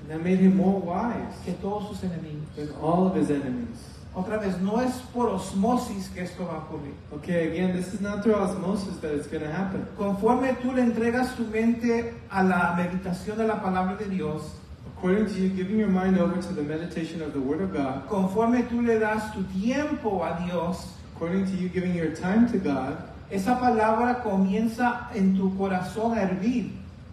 S2: And that made him more wise
S1: que todos sus enemigos.
S2: than all of his enemies.
S1: Otra vez, no es por osmosis que esto va a ocurrir.
S2: Okay, again, this is not through osmosis that it's going to happen.
S1: Conforme tú le entregas tu mente a la meditación de la palabra de Dios,
S2: According to you giving your mind over to the meditation of the Word of God,
S1: conforme tú le das tu tiempo a Dios,
S2: according to you giving your time to God,
S1: esa palabra comienza en tu corazón a hervir.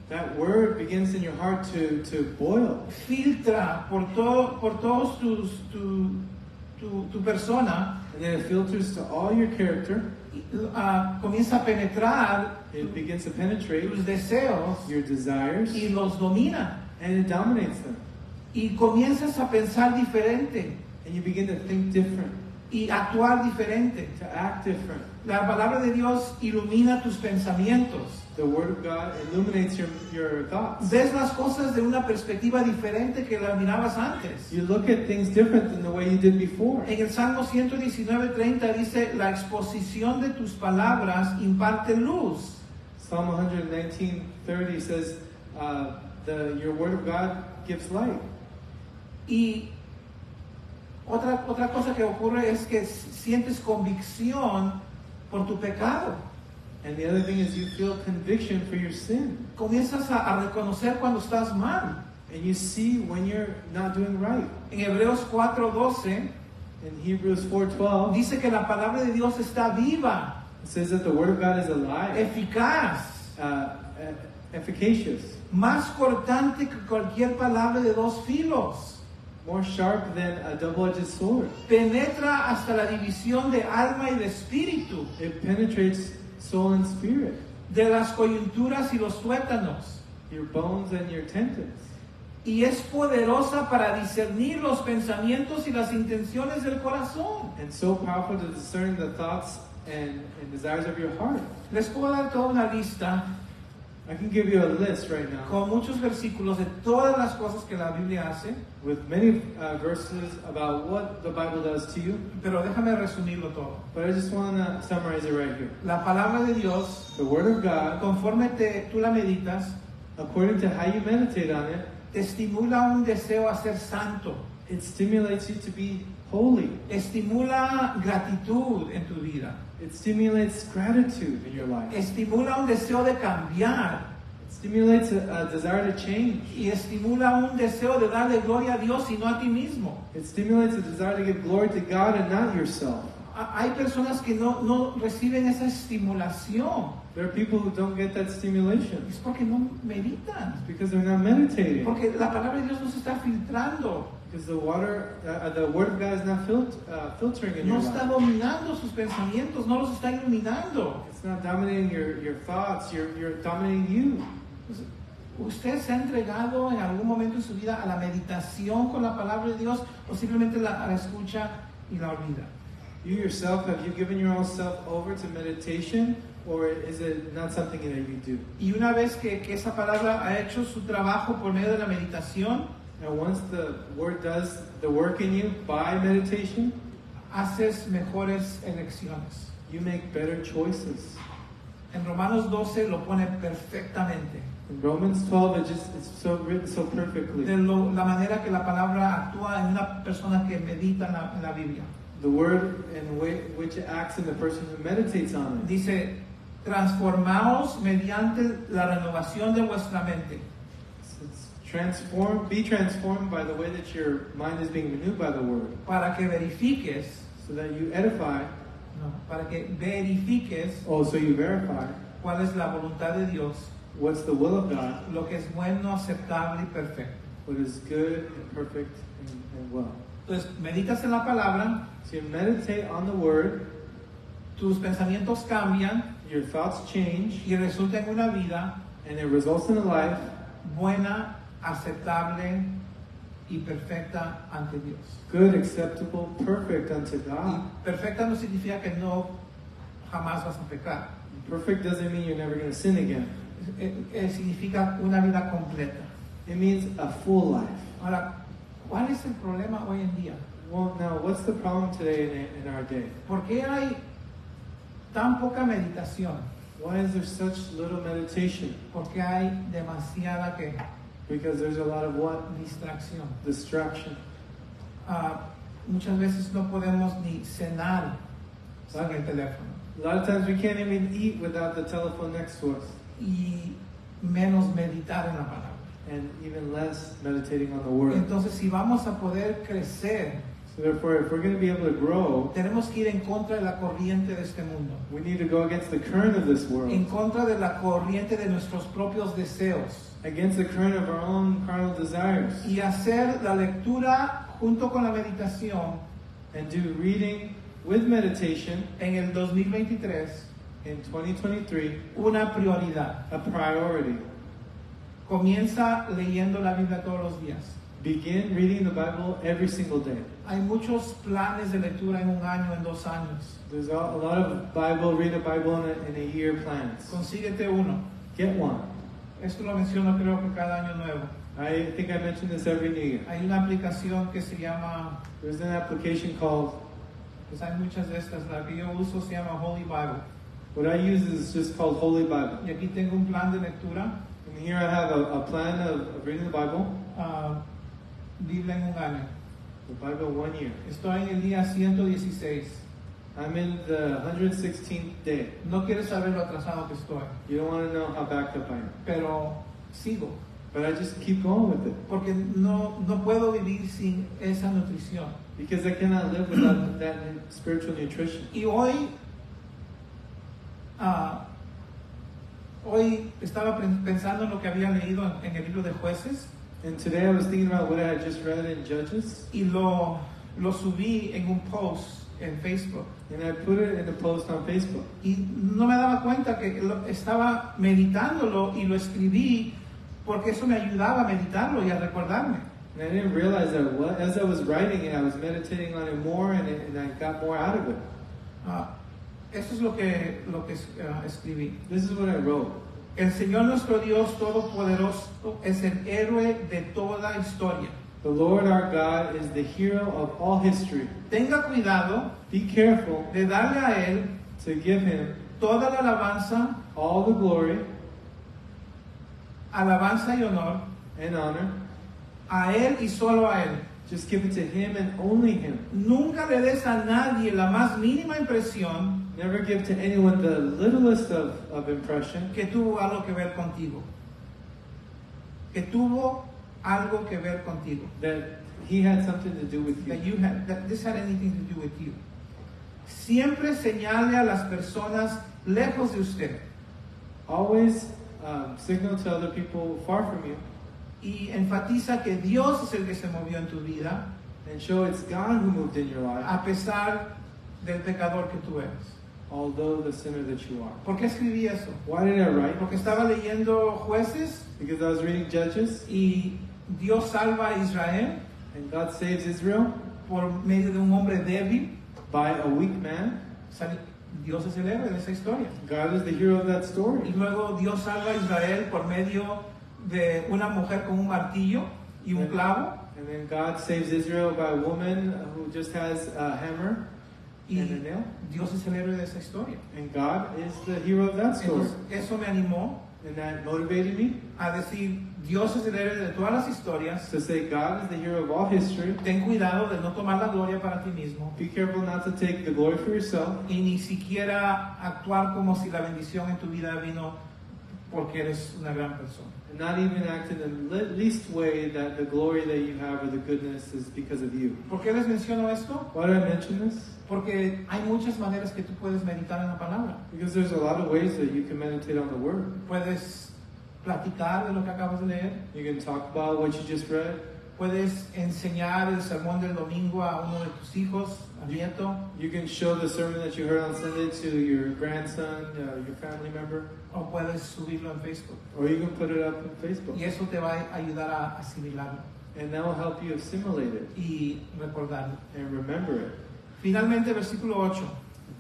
S2: that word begins in your heart to boil.
S1: Filtra por todos tu persona
S2: And then it filters to all your character.
S1: y, comienza a penetrar
S2: It begins to penetrate
S1: tus deseos
S2: your desires,
S1: y los domina.
S2: and it dominates them.
S1: Y comienzas a pensar diferente
S2: And you begin to think different,
S1: y actuar diferente.
S2: to act different.
S1: La palabra de Dios ilumina tus pensamientos.
S2: The Word of God illuminates your thoughts.
S1: Ves las cosas de una perspectiva diferente que las mirabas antes.
S2: You look at things different than the way you did before.
S1: En el Salmo 119:30 dice, la exposición de tus palabras imparte luz.
S2: Psalm 119:30 says, your Word of God gives light.
S1: Y otra cosa que ocurre es que sientes convicción por tu pecado.
S2: And the other thing is you feel conviction for your sin.
S1: Comienzas a reconocer cuando estás mal.
S2: And you see when you're not doing right.
S1: En Hebreos 4:12
S2: In Hebrews 4:12,
S1: dice que la palabra de Dios está viva,
S2: it says that the Word of God is alive,
S1: eficaz,
S2: efficacious,
S1: más cortante que cualquier palabra de dos filos.
S2: more sharp than a double-edged sword.
S1: Penetra hasta la división de alma y de espíritu,
S2: It penetrates soul and spirit,
S1: de las coyunturas y los tuétanos,
S2: your bones and your tendons.
S1: y es poderosa para discernir los pensamientos y las intenciones del corazón.
S2: And so powerful to discern the thoughts and desires of your heart.
S1: Les puedo dar toda una lista
S2: I can give you a list right now
S1: con muchos versículos de todas las cosas que la Biblia hace,
S2: with many verses about what the Bible does to you,
S1: pero déjame resumirlo todo.
S2: but I just want to summarize it right here.
S1: La palabra de Dios,
S2: The Word of God,
S1: conforme tú la meditas,
S2: according to how you meditate on it,
S1: te estimula un deseo a ser santo,
S2: it stimulates you to be holy.
S1: estimula gratitud en tu vida,
S2: It stimulates gratitude in your life.
S1: estimula un deseo de cambiar
S2: It stimulates a desire to change.
S1: y estimula un deseo de darle gloria a Dios y no a ti mismo.
S2: It stimulates a desire to give glory to God and not yourself.
S1: Hay personas que no reciben esa estimulación,
S2: There are people who don't get that stimulation
S1: es porque no meditan,
S2: because they're not meditating.
S1: porque la palabra de Dios no se está filtrando,
S2: Because the Word of God is not filtering in
S1: no
S2: your
S1: está
S2: life.
S1: dominando sus pensamientos, no los está iluminando.
S2: It's not dominating your thoughts. You're dominating you.
S1: ¿Usted se ha entregado en algún momento en su vida a la meditación con la palabra de Dios o simplemente la escucha y la olvida?
S2: You yourself, have you given yourself over to meditation, or is it not something that you do?
S1: Y una vez que esa palabra ha hecho su trabajo por medio de la meditación,
S2: And once the Word does the work in you by meditation,
S1: haces mejores elecciones.
S2: you make better choices.
S1: En Romanos 12 lo pone perfectamente.
S2: In Romans 12, it's so written so perfectly.
S1: La manera que la palabra actúa en una persona que medita en la Biblia.
S2: The Word and which it acts in the person who meditates on it.
S1: Dice, transformaos mediante la renovación de vuestra mente.
S2: Be transformed by the way that your mind is being renewed by the Word,
S1: Para que verifiques,
S2: so that you edify.
S1: para que verifiques
S2: Oh, so you verify
S1: cuál es la voluntad de Dios,
S2: what's the will of God,
S1: lo que es bueno, aceptable y perfecto.
S2: what is good and perfect and well.
S1: Entonces, meditas en la palabra,
S2: So you meditate on the Word,
S1: tus pensamientos cambian
S2: your thoughts change,
S1: y resulta en una vida
S2: and it results in a life
S1: buena, aceptable y perfecta ante Dios.
S2: good, acceptable, perfect unto
S1: Y
S2: God.
S1: perfecta no significa que no jamás vas a pecar.
S2: Perfect doesn't mean you're never going to sin again.
S1: Significa una vida completa.
S2: It means a full life.
S1: Ahora, ¿cuál es el problema hoy en día?
S2: Well, now, what's the problem today in our day?
S1: ¿Por qué hay tan poca meditación?
S2: Why is there such little meditation?
S1: Porque hay demasiada que
S2: Because there's a lot of what?
S1: distracción.
S2: Distraction.
S1: Muchas veces no podemos ni cenar sin el teléfono
S2: A lot of times we can't even eat without the telephone next to us,
S1: y menos meditar en la palabra.
S2: and even less meditating on the Word.
S1: Entonces, si vamos a poder crecer,
S2: So therefore, if we're going to be able to grow,
S1: tenemos que ir en contra de la corriente de este mundo,
S2: we need to go against the current of this world,
S1: en contra de la corriente de nuestros propios deseos,
S2: against the current of our own carnal desires,
S1: y hacer la lectura junto con la meditación
S2: and do reading with meditation
S1: en el 2023
S2: in 2023
S1: una prioridad.
S2: a priority.
S1: Comienza leyendo la Biblia todos los días.
S2: Begin reading the Bible every single day.
S1: Hay muchos planes de lectura en un año, en 2 años.
S2: There's a lot of Bible, read a Bible in a year plans.
S1: Consíguete uno.
S2: Get one.
S1: Esto lo menciono creo que cada año nuevo.
S2: I think I mentioned this every New Year.
S1: Hay una aplicación que se llama,
S2: There's an application called,
S1: pues hay muchas de estas, la que yo uso se llama Holy Bible.
S2: what I use is just called Holy Bible.
S1: Y aquí tengo un plan de lectura,
S2: And here I have a plan of reading the Bible,
S1: Biblia en un año.
S2: the Bible 1 year.
S1: Estoy en el día 116.
S2: I'm in the 116th day.
S1: No quieres saber lo atrasado que estoy,
S2: You don't want to know how backed up I am.
S1: pero sigo.
S2: But I just keep going with it.
S1: Porque no puedo vivir sin esa nutrición.
S2: Because I cannot live without that spiritual nutrition.
S1: Y hoy estaba pensando en lo que había leído en el libro de Jueces
S2: And today I was thinking about what I had just read in Judges.
S1: y lo subí en un post en Facebook.
S2: And I put it in a post on Facebook.
S1: Y no me daba cuenta que estaba meditándolo y lo escribí porque eso me ayudaba a meditarlo y a recordarme.
S2: And I didn't realize that as I was writing it, I was meditating on it more and I got more out of it.
S1: Eso es lo que escribí.
S2: This is what I wrote.
S1: El Señor nuestro Dios Todopoderoso es el héroe de toda historia.
S2: The Lord our God is the hero of all history.
S1: Tenga cuidado
S2: Be careful
S1: de darle a Él
S2: to give him
S1: toda la alabanza
S2: all the glory
S1: y honor,
S2: and honor.
S1: a Él y solo a Él.
S2: Just give it to him and only him.
S1: Nunca le des a nadie la más mínima impresión
S2: Never give to anyone the littlest of impression
S1: que tuvo algo que ver contigo. Que tuvo algo que ver contigo.
S2: that he had something to do with you.
S1: That this had anything to do with you. Siempre señale a las personas lejos de usted
S2: Always signal to other people far from you
S1: y enfatiza que Dios es el que se movió en tu vida
S2: and show it's God who moved in your life,
S1: a pesar del pecador que tú eres.
S2: although the sinner that you are.
S1: ¿Por qué escribí eso?
S2: Why did I write?
S1: Porque estaba leyendo Jueces
S2: Because I was reading Judges
S1: y Dios salva a Israel
S2: and God saves Israel
S1: por medio de un hombre débil.
S2: by a weak man.
S1: Dios es el héroe de esa historia.
S2: God is the hero of that
S1: Y
S2: story.
S1: luego Dios salva a Israel por medio de una mujer con un martillo y un clavo.
S2: And then God saves Israel by a woman who just has a hammer
S1: Y
S2: and a nail.
S1: Dios es el héroe de esa historia.
S2: And God is the hero of that story.
S1: Entonces, eso me animó
S2: And that motivated me
S1: a decir, Dios es el héroe de todas las historias.
S2: to say God is the hero of all history.
S1: Ten cuidado de no tomar la gloria para ti mismo
S2: Be careful not to take the glory for yourself
S1: y ni siquiera actuar como si la bendición en tu vida vino porque eres una gran persona.
S2: and not even act in the least way that the glory that you have or the goodness is because of you.
S1: ¿Por qué les menciono esto?
S2: Why did I mention this?
S1: Porque hay muchas maneras que tú puedes meditar en la palabra.
S2: Because there's a lot of ways that you can meditate on the Word.
S1: Puedes platicar de lo que acabas de leer.
S2: You can talk about what you just read.
S1: Puedes enseñar el sermón del domingo a uno de tus hijos, a nieto.
S2: You can show the sermon that you heard on Sunday to your grandson, your family member,
S1: O puedes subirlo en Facebook.
S2: or you can put it up on Facebook.
S1: Y eso te va a ayudar a asimilarlo
S2: And that will help you assimilate it
S1: y recordarlo.
S2: and remember it.
S1: Finalmente, versículo 8.
S2: And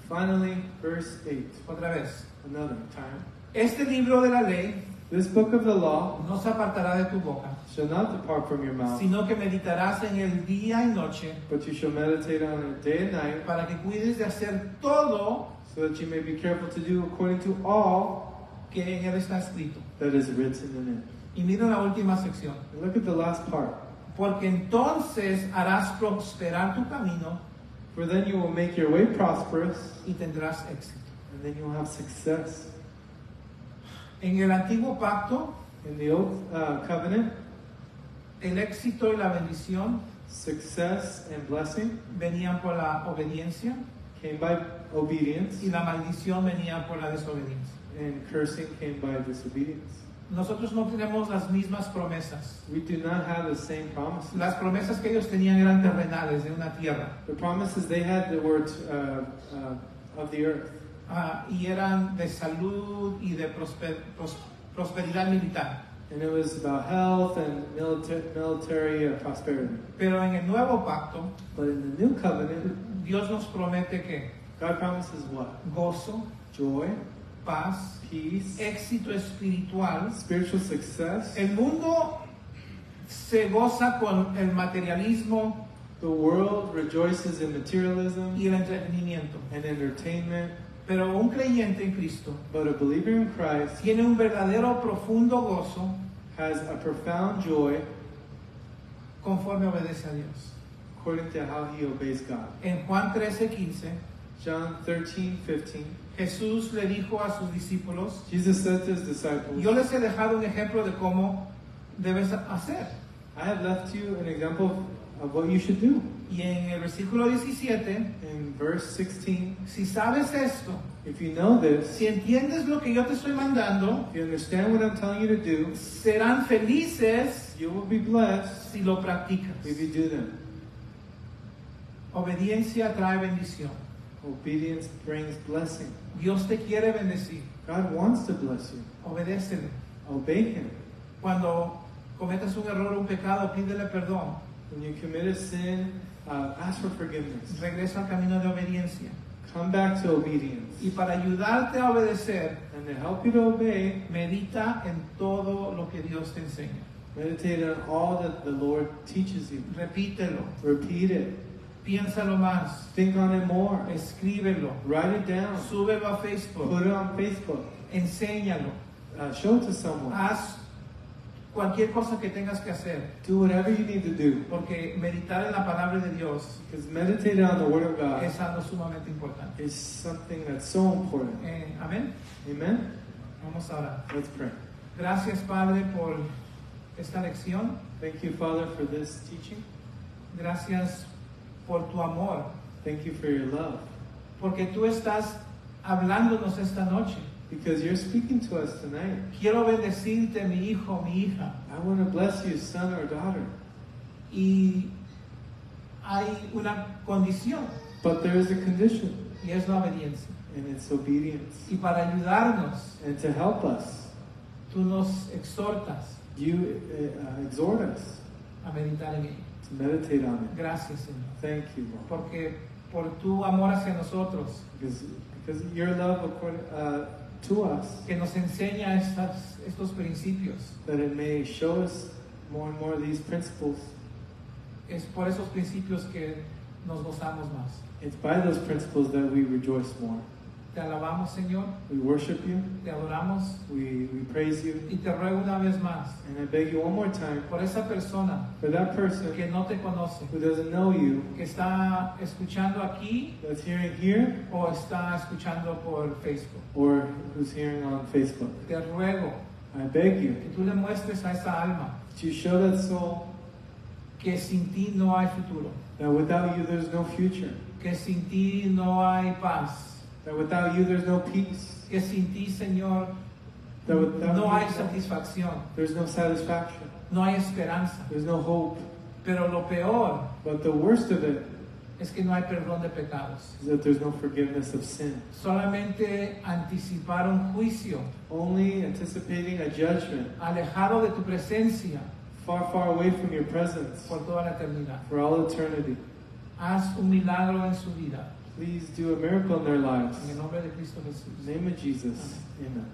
S2: finally, verse 8,
S1: Otra vez.
S2: another time.
S1: Este libro de la ley
S2: This book of the law
S1: no se apartará de tu boca,
S2: shall not depart from your mouth,
S1: sino que meditarás en el día y noche
S2: but you shall meditate on it day and night,
S1: para que cuides de hacer todo
S2: so that you may be careful to do according to all
S1: que en él está escrito.
S2: that is written in it.
S1: Y mira la última sección.
S2: And look at the last part.
S1: Porque entonces harás prosperar tu camino
S2: For then you will make your way prosperous,
S1: y tendrás éxito.
S2: and then you will have success.
S1: En el antiguo pacto,
S2: In the old covenant,
S1: el éxito y la bendición
S2: success and blessing
S1: venían por la obediencia
S2: came by obedience,
S1: y la maldición venía por la desobediencia.
S2: and cursing came by disobedience.
S1: nosotros no tenemos las mismas promesas.
S2: We do not have the same promises.
S1: Las promesas que ellos tenían eran terrenales, de una tierra.
S2: The promises they had that were of the earth.
S1: Y eran de salud y de prosperidad militar.
S2: And it was about health and military prosperity.
S1: Pero en el nuevo pacto,
S2: But in the new covenant,
S1: Dios nos promete que
S2: God promises what?
S1: gozo,
S2: Joy,
S1: paz,
S2: peace,
S1: éxito espiritual.
S2: spiritual success.
S1: El mundo se goza con el materialismo
S2: The world rejoices in materialism
S1: y el entretenimiento.
S2: and entertainment.
S1: Pero un creyente en Cristo
S2: But a believer in Christ
S1: tiene un verdadero profundo gozo
S2: has a profound joy
S1: conforme obedece a Dios.
S2: according to how he obeys God.
S1: En Juan 13:15,
S2: John 13:15.
S1: Jesús le dijo a sus discípulos:
S2: Jesus said to his disciples,
S1: yo les he dejado un ejemplo de cómo debes hacer.
S2: I have left you an example of what you should do.
S1: Y en el versículo 17,
S2: In verse 16,
S1: si sabes esto,
S2: if you know this,
S1: si entiendes lo que yo te estoy mandando,
S2: if you understand what I'm telling you to do,
S1: serán felices
S2: you will be blessed
S1: si lo practicas.
S2: if you do them.
S1: Obediencia trae bendición.
S2: Obedience brings blessing.
S1: Dios te quiere bendecir.
S2: God wants to bless you.
S1: Obedécele.
S2: Obey him.
S1: Cuando cometas un error o un pecado, pídele perdón.
S2: When you commit a sin, ask for forgiveness.
S1: Regresa al camino de obediencia.
S2: Come back to obedience.
S1: Y para ayudarte a obedecer,
S2: And to help you to obey,
S1: medita en todo lo que Dios te enseña.
S2: meditate on all that the Lord teaches you.
S1: Repítelo.
S2: Repeat it.
S1: Piénsalo más.
S2: Think on it more.
S1: Escríbelo.
S2: Write it down.
S1: Súbelo a Facebook.
S2: Put it on Facebook.
S1: Enséñalo.
S2: Show it to someone.
S1: Haz cualquier cosa que tengas que hacer.
S2: Do whatever you need to do.
S1: Porque meditar en la palabra de Dios
S2: Because meditating on the Word of God
S1: es algo sumamente importante.
S2: is something that's so important.
S1: Amén.
S2: Amen?
S1: Vamos a orar.
S2: Let's pray.
S1: Gracias, Padre, por esta lección.
S2: Thank you, Father, for this teaching.
S1: Gracias por tu amor.
S2: Thank you for your love.
S1: Porque tú estás hablándonos esta noche.
S2: Because you're speaking to us tonight.
S1: Quiero bendecirte, mi hijo, mi hija.
S2: I want to bless you, son or daughter.
S1: Y hay una condición,
S2: But there is a condition,
S1: y es la obediencia.
S2: and it's obedience.
S1: Y para ayudarnos,
S2: And to help us,
S1: tú nos exhortas
S2: you exhort us
S1: a meditar en ello.
S2: to meditate on it.
S1: Gracias, Señor.
S2: Thank you, Lord.
S1: Porque por tu amor hacia nosotros,
S2: Because your love to us,
S1: que nos enseña estos principios,
S2: that it may show us more and more these principles.
S1: es por esos principios que nos gozamos más.
S2: It's by those principles that we rejoice more.
S1: Te alabamos, Señor,
S2: We worship you,
S1: te adoramos
S2: we praise you,
S1: y te ruego una vez más
S2: and I beg you one more time,
S1: por esa persona
S2: for that person
S1: que no te conoce,
S2: who doesn't know you,
S1: que está escuchando aquí
S2: that's hearing here,
S1: o está escuchando por Facebook.
S2: or who's hearing on Facebook.
S1: Te ruego
S2: I beg you
S1: que tú le muestres a esa alma
S2: to show that soul
S1: que sin ti no hay futuro,
S2: that without you there's no future,
S1: que sin ti no hay paz,
S2: that without you there's no peace,
S1: que sin ti, Señor,
S2: that without
S1: no hay
S2: you
S1: satisfacción,
S2: there's no satisfaction,
S1: no hay esperanza.
S2: there's no hope.
S1: Pero lo peor
S2: But the worst of it
S1: es que no hay perdón de pecados.
S2: is that there's no forgiveness of sin.
S1: Solamente anticipar un juicio,
S2: Only anticipating a judgment
S1: alejado de tu presencia
S2: far, far away from your presence
S1: por toda la eternidad.
S2: for all eternity.
S1: Haz un milagro en su vida.
S2: Please do a miracle in their lives.
S1: En el nombre de Cristo Jesús.
S2: In the name of Jesus. Amen.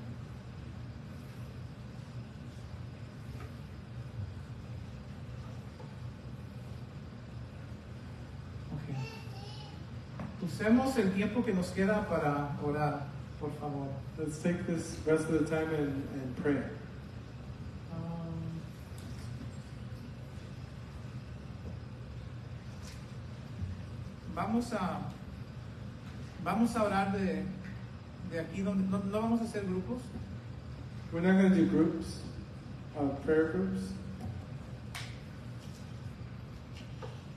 S1: Ok. Usemos el tiempo que nos queda para orar, por favor.
S2: Let's take this rest of the time and pray.
S1: Vamos a orar de aquí donde no vamos a hacer grupos.
S2: We're not going to do groups, prayer groups.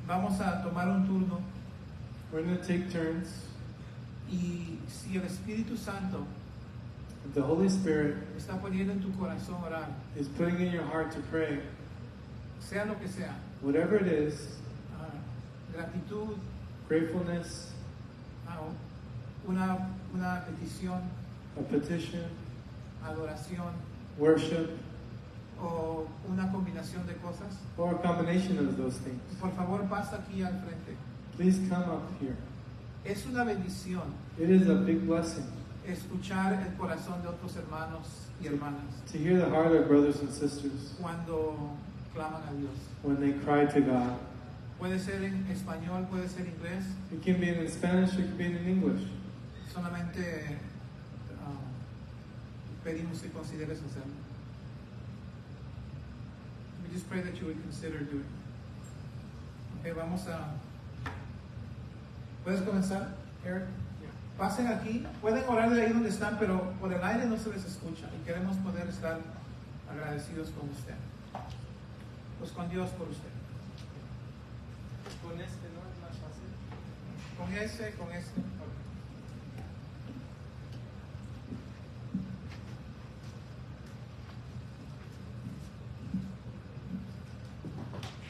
S1: Vamos a tomar un turno
S2: We're going to take turns.
S1: y si el Espíritu Santo
S2: The Holy Spirit
S1: está poniendo en tu corazón orar,
S2: is putting in your heart to pray,
S1: sea lo que sea,
S2: whatever it is,
S1: gratitud,
S2: gratefulness,
S1: una petición,
S2: a petition,
S1: adoración
S2: worship,
S1: o una combinación de cosas,
S2: or a combination of those things.
S1: por favor pasa aquí al frente.
S2: Please come up here.
S1: Es una bendición
S2: It is a big blessing
S1: escuchar el corazón de otros hermanos y hermanas
S2: to hear the heart of brothers and sisters
S1: cuando claman a Dios.
S2: when they cry to God.
S1: Puede ser en español, puede ser inglés,
S2: It can be in Spanish, it can be in English.
S1: solamente pedimos que consideres hacerlo. We just pray that you would consider doing it. Okay, vamos a... ¿Puedes comenzar, Eric? Pasen aquí, pueden orar de ahí donde están, pero por el aire no se les escucha y queremos poder estar agradecidos con usted. Pues con Dios por usted.
S2: Con este no es más fácil.
S1: Con ese.